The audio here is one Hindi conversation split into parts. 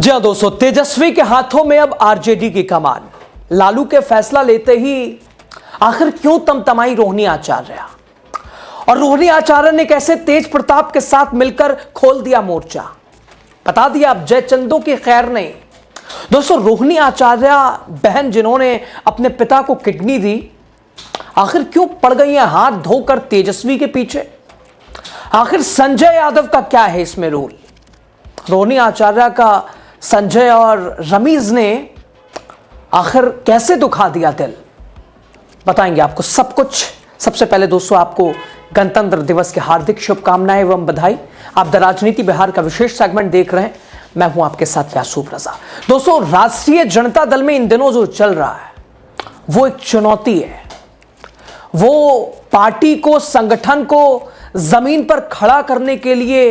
जी हाँ दोस्तों, तेजस्वी के हाथों में अब आरजेडी की कमान। लालू के फैसला लेते ही आखिर क्यों तमतमाई रोहिणी आचार्य, और रोहिणी आचार्य ने कैसे तेज प्रताप के साथ मिलकर खोल दिया मोर्चा। बता दिया अब जयचंदों की खैर नहीं। दोस्तों, रोहिणी आचार्य बहन जिन्होंने अपने पिता को किडनी दी, आखिर क्यों पड़ गई हैं हाथ धोकर तेजस्वी के पीछे। आखिर संजय यादव का क्या है इसमें रोल। रोहिणी आचार्य का संजय और रमीज ने आखिर कैसे दुखा दिया दिल, बताएंगे आपको सब कुछ। सबसे पहले दोस्तों, आपको गणतंत्र दिवस की हार्दिक शुभकामनाएं एवं बधाई। आप द राजनीति बिहार का विशेष सेगमेंट देख रहे हैं, मैं हूं आपके साथ यासूफ रजा। दोस्तों, राष्ट्रीय जनता दल में इन दिनों जो चल रहा है वो एक चुनौती है। वो पार्टी को, संगठन को जमीन पर खड़ा करने के लिए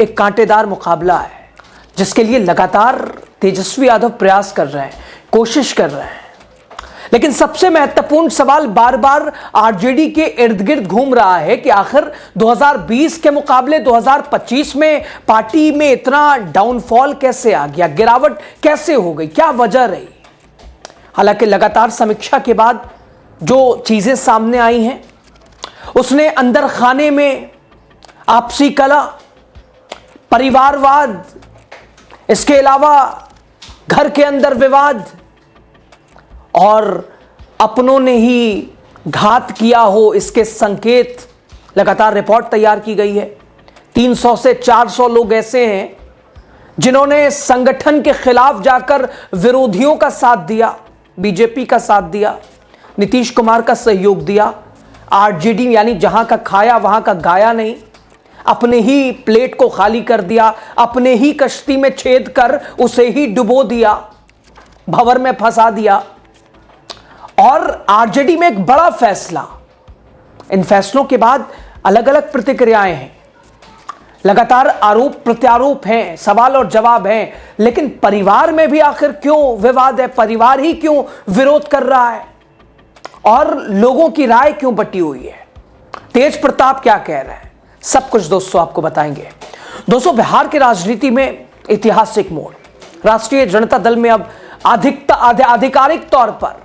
एक कांटेदार मुकाबला है, जिसके लिए लगातार तेजस्वी यादव प्रयास कर रहे हैं, कोशिश कर रहे हैं। लेकिन सबसे महत्वपूर्ण सवाल बार बार आरजेडी के इर्द गिर्द घूम रहा है कि आखिर 2020 के मुकाबले 2025 में पार्टी में इतना डाउनफॉल कैसे आ गया, गिरावट कैसे हो गई, क्या वजह रही। हालांकि लगातार समीक्षा के बाद जो चीजें सामने आई हैं, उसने अंदर खाने में आपसी कला, परिवारवाद, इसके अलावा घर के अंदर विवाद और अपनों ने ही घात किया हो, इसके संकेत लगातार रिपोर्ट तैयार की गई है। 300 से 400 लोग ऐसे हैं जिन्होंने संगठन के खिलाफ जाकर विरोधियों का साथ दिया, बीजेपी का साथ दिया, नीतीश कुमार का सहयोग दिया। आरजेडी यानी जहां का खाया वहां का गाया नहीं, अपने ही प्लेट को खाली कर दिया, अपने ही कश्ती में छेद कर उसे ही डुबो दिया, भंवर में फंसा दिया। और आरजेडी में एक बड़ा फैसला, इन फैसलों के बाद अलग अलग प्रतिक्रियाएं हैं, लगातार आरोप प्रत्यारोप हैं, सवाल और जवाब हैं। लेकिन परिवार में भी आखिर क्यों विवाद है, परिवार ही क्यों विरोध कर रहा है, और लोगों की राय क्यों बटी हुई है, तेज प्रताप क्या कह रहे हैं, सब कुछ दोस्तों आपको बताएंगे। दोस्तों, बिहार की राजनीति में ऐतिहासिक मोड़। राष्ट्रीय जनता दल में अब आधिकारिक तौर पर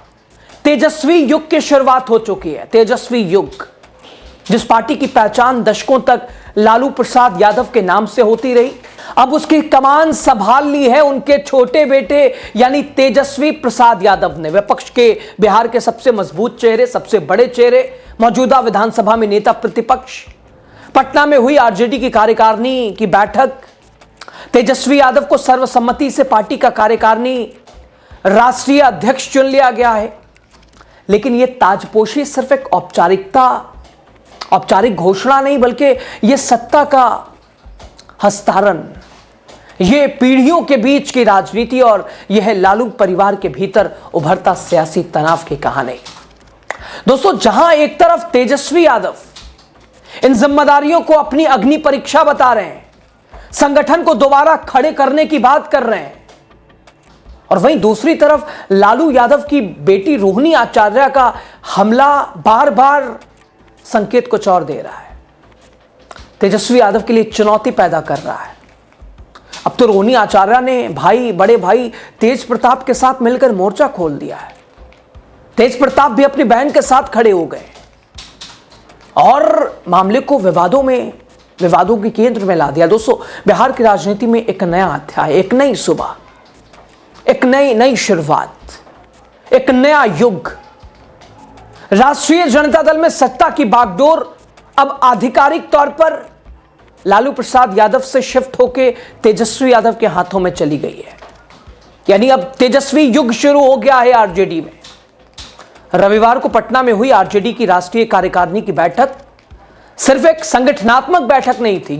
तेजस्वी युग की शुरुआत हो चुकी है। तेजस्वी युग, जिस पार्टी की पहचान दशकों तक लालू प्रसाद यादव के नाम से होती रही, अब उसकी कमान संभाल ली है उनके छोटे बेटे यानी तेजस्वी प्रसाद यादव ने। विपक्ष के बिहार के सबसे मजबूत चेहरे, सबसे बड़े चेहरे, मौजूदा विधानसभा में नेता प्रतिपक्ष। पटना में हुई आरजेडी की कार्यकारिणी की बैठक, तेजस्वी यादव को सर्वसम्मति से पार्टी का कार्यकारिणी राष्ट्रीय अध्यक्ष चुन लिया गया है। लेकिन यह ताजपोशी सिर्फ एक औपचारिक घोषणा नहीं, बल्कि यह सत्ता का हस्तांतरण, यह पीढ़ियों के बीच की राजनीति और यह लालू परिवार के भीतर उभरता सियासी तनाव की कहानी। दोस्तों, जहां एक तरफ तेजस्वी यादव इन जिम्मेदारियों को अपनी अग्नि परीक्षा बता रहे हैं, संगठन को दोबारा खड़े करने की बात कर रहे हैं, और वहीं दूसरी तरफ लालू यादव की बेटी रोहिणी आचार्य का हमला बार बार संकेत कुछ और दे रहा है, तेजस्वी यादव के लिए चुनौती पैदा कर रहा है। अब तो रोहिणी आचार्य ने बड़े भाई तेज प्रताप के साथ मिलकर मोर्चा खोल दिया है। तेज प्रताप भी अपनी बहन के साथ खड़े हो गए और मामले को विवादों के केंद्र में ला दिया। दोस्तों, बिहार की राजनीति में एक नया अध्याय, एक नई सुबह, एक नई शुरुआत, एक नया युग। राष्ट्रीय जनता दल में सत्ता की बागडोर अब आधिकारिक तौर पर लालू प्रसाद यादव से शिफ्ट होकर तेजस्वी यादव के हाथों में चली गई है। यानी अब तेजस्वी युग शुरू हो गया है आरजेडी में। रविवार को पटना में हुई आरजेडी की राष्ट्रीय कार्यकारिणी की बैठक सिर्फ एक संगठनात्मक बैठक नहीं थी,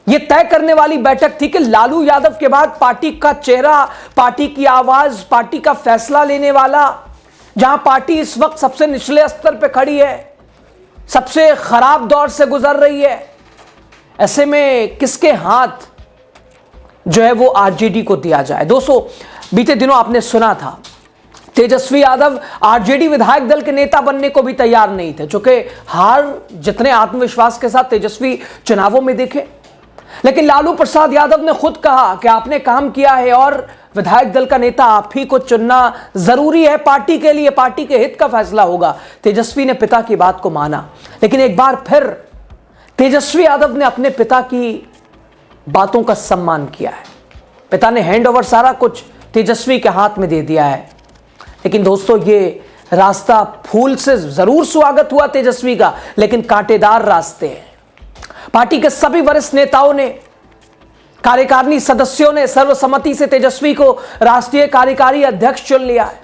ये तय करने वाली बैठक थी कि लालू यादव के बाद पार्टी का चेहरा, पार्टी की आवाज, पार्टी का फैसला लेने वाला, जहां पार्टी इस वक्त सबसे निचले स्तर पर खड़ी है, सबसे खराब दौर से गुजर रही है, ऐसे में किसके हाथ जो है वो आरजेडी को दिया जाए। दोस्तों, बीते दिनों आपने सुना था तेजस्वी यादव आरजेडी विधायक दल के नेता बनने को भी तैयार नहीं थे, चूंकि हार जितने आत्मविश्वास के साथ तेजस्वी चुनावों में दिखे, लेकिन लालू प्रसाद यादव ने खुद कहा कि आपने काम किया है और विधायक दल का नेता आप ही को चुनना जरूरी है पार्टी के लिए, पार्टी के हित का फैसला होगा। तेजस्वी ने पिता की बात को माना, लेकिन एक बार फिर तेजस्वी यादव ने अपने पिता की बातों का सम्मान किया है। पिता ने हैंड ओवर सारा कुछ तेजस्वी के हाथ में दे दिया है। लेकिन दोस्तों, ये रास्ता फूल से जरूर स्वागत हुआ तेजस्वी का, लेकिन कांटेदार रास्ते हैं। पार्टी के सभी वरिष्ठ नेताओं ने, कार्यकारिणी सदस्यों ने सर्वसम्मति से तेजस्वी को राष्ट्रीय कार्यकारी अध्यक्ष चुन लिया है।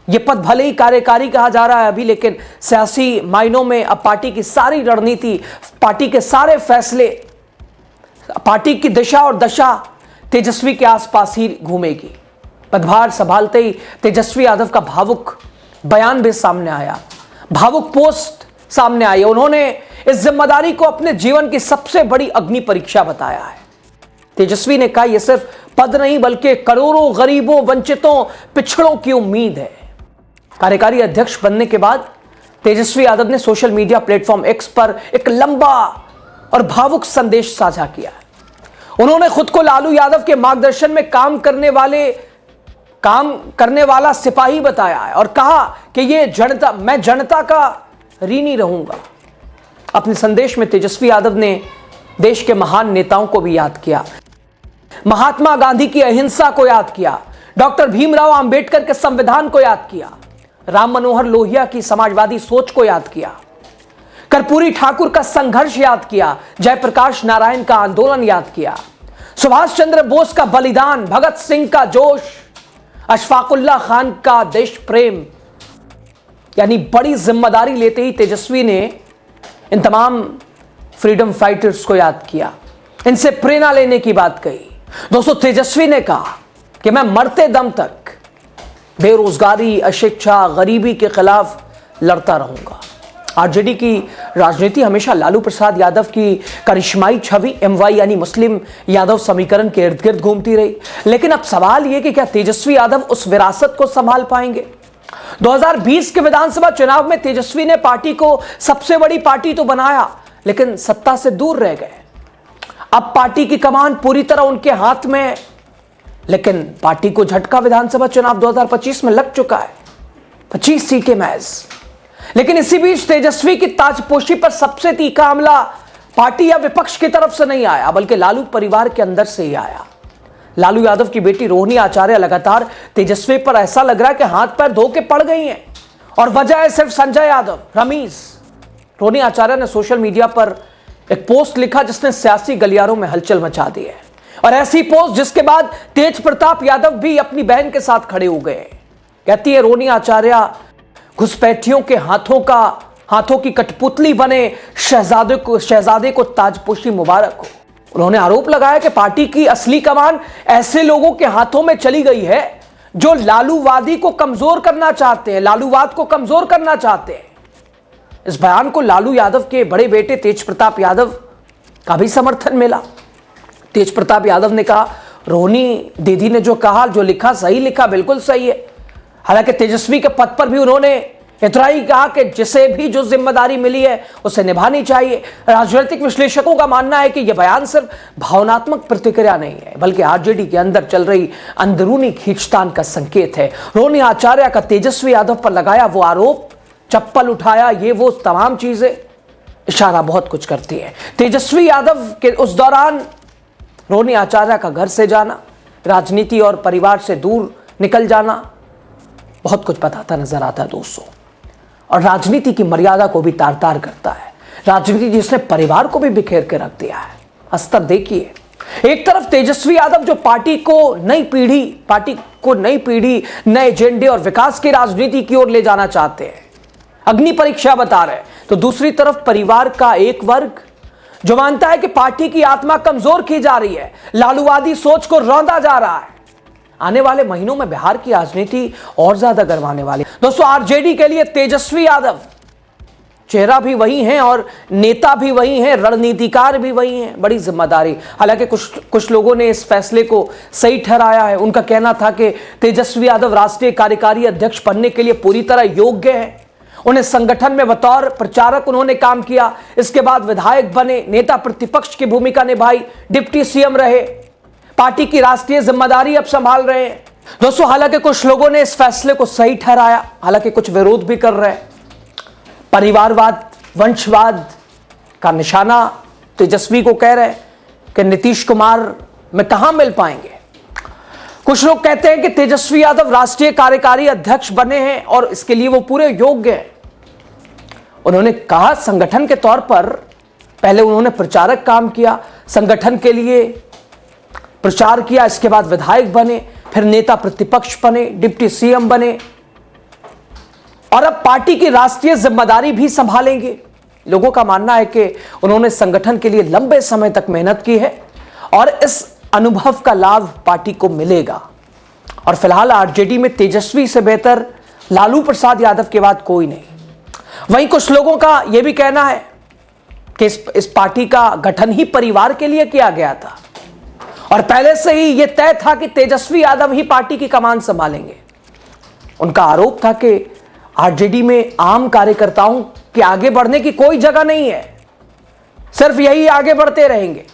यह पद भले ही कार्यकारी कहा जा रहा है अभी, लेकिन सियासी मायनों में अब पार्टी की सारी रणनीति, पार्टी के सारे फैसले, पार्टी की दिशा और दशा तेजस्वी के आसपास ही घूमेगी। पदभार संभालते ही तेजस्वी यादव का भावुक बयान भी सामने आया, भावुक पोस्ट सामने आई। उन्होंने इस जिम्मेदारी को अपने जीवन की सबसे बड़ी अग्नि परीक्षा बताया है। तेजस्वी ने कहा, यह सिर्फ पद नहीं बल्कि करोड़ों गरीबों, वंचितों, पिछड़ों की उम्मीद है। कार्यकारी अध्यक्ष बनने के बाद तेजस्वी यादव ने सोशल मीडिया प्लेटफॉर्म एक्स पर एक लंबा और भावुक संदेश साझा किया। उन्होंने खुद को लालू यादव के मार्गदर्शन में काम करने वाला सिपाही बताया है और कहा कि मैं जनता का ऋणी रहूंगा। अपने संदेश में तेजस्वी यादव ने देश के महान नेताओं को भी याद किया, महात्मा गांधी की अहिंसा को याद किया, डॉक्टर भीमराव अंबेडकर के संविधान को याद किया, राम मनोहर लोहिया की समाजवादी सोच को याद किया, कर्पूरी ठाकुर का संघर्ष याद किया, जयप्रकाश नारायण का आंदोलन याद किया, सुभाष चंद्र बोस का बलिदान, भगत सिंह का जोश, अशफाकुल्लाह खान का देश प्रेम। यानी बड़ी जिम्मेदारी लेते ही तेजस्वी ने इन तमाम फ्रीडम फाइटर्स को याद किया, इनसे प्रेरणा लेने की बात कही। दोस्तों, तेजस्वी ने कहा कि मैं मरते दम तक बेरोजगारी, अशिक्षा, गरीबी के खिलाफ लड़ता रहूंगा। आरजेडी की राजनीति हमेशा लालू प्रसाद यादव की करिश्माई छवि MY यानी मुस्लिम यादव समीकरण के इर्द गिर्द घूमती रही। लेकिन अब सवाल यह कि क्या तेजस्वी यादव उस विरासत को संभाल पाएंगे? 2020 के विधानसभा चुनाव में तेजस्वी ने पार्टी को सबसे बड़ी पार्टी तो बनाया, लेकिन सत्ता से दूर रह गए। अब पार्टी की कमान पूरी तरह उनके हाथ में, लेकिन पार्टी को झटका विधानसभा चुनाव 2025 में लग चुका है, 25 सीटें महज। लेकिन इसी बीच तेजस्वी की ताजपोशी पर सबसे तीखा हमला पार्टी या विपक्ष की तरफ से नहीं आया, बल्कि लालू परिवार के अंदर से ही आया। लालू यादव की बेटी रोहिणी आचार्य लगातार तेजस्वी पर ऐसा लग रहा है कि हाथ पैर धो के पड़ गई हैं, और वजह है सिर्फ संजय यादव, रमीज। रोहिणी आचार्य ने सोशल मीडिया पर एक पोस्ट लिखा जिसने सियासी गलियारों में हलचल मचा दी है, और ऐसी पोस्ट जिसके बाद तेज प्रताप यादव भी अपनी बहन के साथ खड़े हो गए। कहती है रोहिणी आचार्य, घुसपैठियों के हाथों की कठपुतली बने शहजादे को ताजपोशी मुबारक हो। उन्होंने आरोप लगाया कि पार्टी की असली कमान ऐसे लोगों के हाथों में चली गई है जो लालूवाद को कमजोर करना चाहते हैं। इस बयान को लालू यादव के बड़े बेटे तेज प्रताप यादव का भी समर्थन मिला। तेज प्रताप यादव ने कहा, रोहिणी दीदी ने जो कहा, जो लिखा, सही लिखा, बिल्कुल सही है। हालांकि तेजस्वी के पद पर भी उन्होंने इतना ही कहा कि जिसे भी जो जिम्मेदारी मिली है उसे निभानी चाहिए। राजनीतिक विश्लेषकों का मानना है कि यह बयान सिर्फ भावनात्मक प्रतिक्रिया नहीं है, बल्कि आरजेडी के अंदर चल रही अंदरूनी खींचतान का संकेत है। रोहिणी आचार्य का तेजस्वी यादव पर लगाया वो आरोप, चप्पल उठाया, ये वो तमाम चीजें इशारा बहुत कुछ करती है। तेजस्वी यादव के उस दौरान रोहिणी आचार्य का घर से जाना, राजनीति और परिवार से दूर निकल जाना बहुत कुछ बताता नजर आता है दोस्तों। और राजनीति की मर्यादा को भी तार तार करता है, राजनीति जिसने परिवार को भी बिखेर के रख दिया है। अस्तर देखिए, एक तरफ तेजस्वी यादव जो पार्टी को नई पीढ़ी, नए एजेंडे और विकास की राजनीति की ओर ले जाना चाहते हैं, अग्नि परीक्षा बता रहे हैं, तो दूसरी तरफ परिवार का एक वर्ग जो मानता है कि पार्टी की आत्मा कमजोर की जा रही है, लालूवादी सोच को रौंदा जा रहा है। आने वाले महीनों में बिहार की राजनीति और ज्यादा गरमाने वाली है दोस्तों। आरजेडी के लिए तेजस्वी यादव चेहरा भी वही हैं और नेता भी वही हैं, रणनीतिकार भी वही हैं। बड़ी जिम्मेदारी। हालांकि कुछ लोगों ने इस फैसले को सही ठहराया है। उनका कहना था कि तेजस्वी यादव राष्ट्रीय कार्यकारी अध्यक्ष बनने के लिए पूरी तरह योग्य है। उन्हें संगठन में बतौर प्रचारक उन्होंने काम किया, इसके बाद विधायक बने, नेता प्रतिपक्ष की भूमिका निभाई, डिप्टी सीएम रहे, पार्टी की राष्ट्रीय जिम्मेदारी अब संभाल रहे हैं। दोस्तों, हालांकि कुछ लोगों ने इस फैसले को सही ठहराया, हालांकि कुछ विरोध भी कर रहे हैं। परिवारवाद, वंशवाद का निशाना तेजस्वी को कह रहे हैं कि नीतीश कुमार में कहां मिल पाएंगे। कुछ लोग कहते हैं कि तेजस्वी यादव राष्ट्रीय कार्यकारी अध्यक्ष बने हैं और इसके लिए वो पूरे योग्य हैं। उन्होंने कहा संगठन के तौर पर पहले उन्होंने प्रचारक काम किया, संगठन के लिए प्रचार किया, इसके बाद विधायक बने, फिर नेता प्रतिपक्ष बने, डिप्टी सीएम बने और अब पार्टी की राष्ट्रीय जिम्मेदारी भी संभालेंगे। लोगों का मानना है कि उन्होंने संगठन के लिए लंबे समय तक मेहनत की है और इस अनुभव का लाभ पार्टी को मिलेगा। और फिलहाल आरजेडी में तेजस्वी से बेहतर लालू प्रसाद यादव के बाद कोई नहीं। वहीं कुछ लोगों का यह भी कहना है कि इस पार्टी का गठन ही परिवार के लिए किया गया था और पहले से ही यह तय था कि तेजस्वी यादव ही पार्टी की कमान संभालेंगे। उनका आरोप था कि आरजेडी में आम कार्यकर्ताओं के आगे बढ़ने की कोई जगह नहीं है, सिर्फ यही आगे बढ़ते रहेंगे।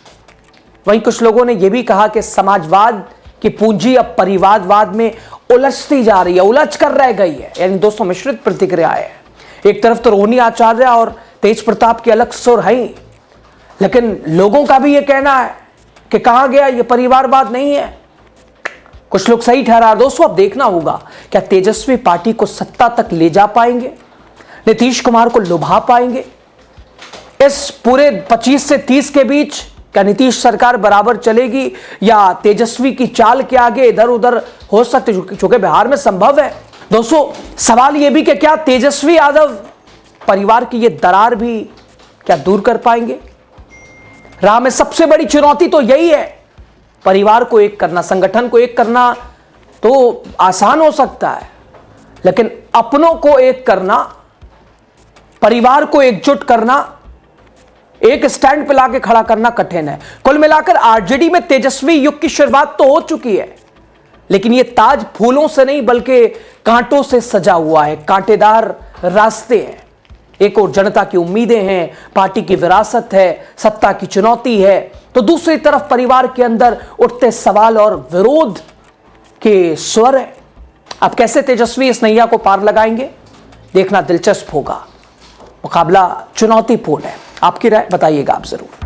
वहीं कुछ लोगों ने यह भी कहा कि समाजवाद की पूंजी अब परिवारवाद में उलझती जा रही है, उलझ कर रह गई है। यानी दोस्तों, मिश्रित प्रतिक्रिया है। एक तरफ तो रोहिणी आचार्य और तेज प्रताप के अलग सुर हैं, लेकिन लोगों का भी यह कहना है कि कहां गया, यह परिवारवाद नहीं है। कुछ लोग सही ठहरा। दोस्तों, अब देखना होगा क्या तेजस्वी पार्टी को सत्ता तक ले जा पाएंगे, नीतीश कुमार को लुभा पाएंगे। इस पूरे 25 से 30 के बीच क्या नीतीश सरकार बराबर चलेगी या तेजस्वी की चाल के आगे इधर उधर हो सकते, चूंकि बिहार में संभव है। दोस्तों, सवाल यह भी कि क्या तेजस्वी यादव परिवार की यह दरार भी क्या दूर कर पाएंगे। राह में सबसे बड़ी चुनौती तो यही है, परिवार को एक करना, संगठन को एक करना तो आसान हो सकता है, लेकिन अपनों को एक करना, परिवार को एकजुट करना, एक स्टैंड पे लाके खड़ा करना कठिन है। कुल मिलाकर आरजेडी में तेजस्वी युग की शुरुआत तो हो चुकी है, लेकिन यह ताज फूलों से नहीं बल्कि कांटों से सजा हुआ है। कांटेदार रास्ते हैं। एक और जनता की उम्मीदें हैं, पार्टी की विरासत है, सत्ता की चुनौती है, तो दूसरी तरफ परिवार के अंदर उठते सवाल और विरोध के स्वर है। अब कैसे तेजस्वी इस नैया को पार लगाएंगे, देखना दिलचस्प होगा। मुकाबला चुनौतीपूर्ण है। आपकी राय बताइएगा आप जरूर।